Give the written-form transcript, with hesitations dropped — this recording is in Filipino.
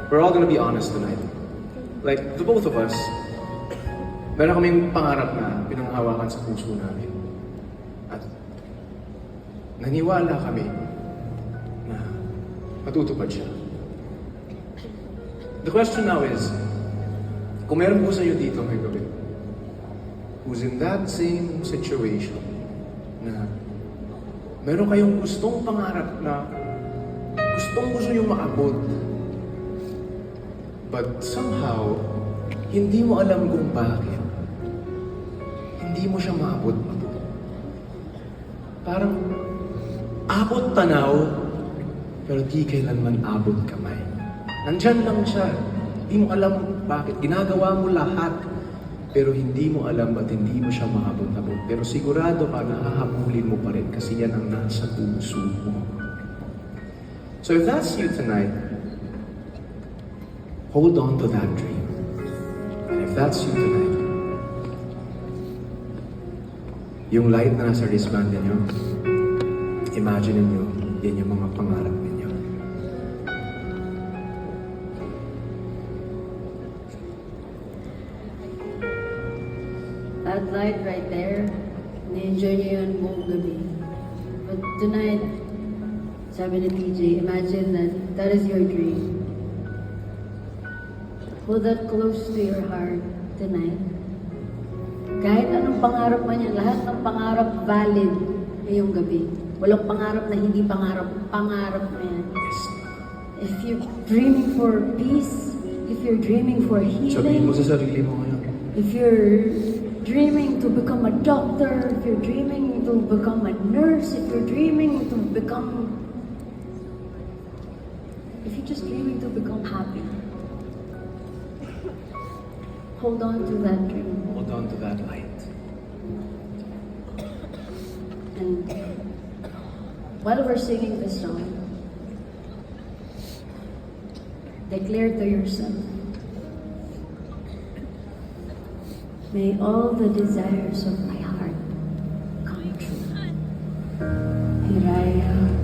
we're all gonna be honest tonight. Like, the both of us, meron kaming pangarap na pinanghawakan sa puso namin. At naniwala kami na matutupad siya. The question now is, kung meron po sa iyo dito ngayong gabi, who's in that same situation, na meron kayong gustong pangarap na gusto yung maabot, but somehow, hindi mo alam kung bakit. Hindi mo siya maabot. Parang abot tanaw, pero di kailanman abot kamay. Nandyan lang siya. Hindi mo alam bakit. Ginagawa mo lahat, pero hindi mo alam at hindi mo siya maabot-abot. Pero sigurado ka na hahabulin mo pa rin kasi yan ang nasa puso mo. So if that's you tonight, hold on to that dream. And if that's you tonight, yung light na nasa wristband ninyo, imagine niyo, yan yung mga pangarap ninyo. That light right there, na-enjoy niyo yun buong gabi. But tonight, sabi ni TJ, imagine that is your dream. Hold that close to your heart tonight. Kahit anong pangarap man yan, lahat ng pangarap valid ngayong gabi. Walang pangarap na hindi pangarap, pangarap na yan. If you're dreaming for peace, if you're dreaming for Sabihin mo healing, sa sarili mo ngayon, if you're dreaming to become a doctor, if you're dreaming to become a nurse, if you're dreaming to become, if you're just dreaming to become happy, hold on to that dream. hold on to that light. And while we're singing this song, declare to yourself, may all the desires of my heart come true. Hiraya.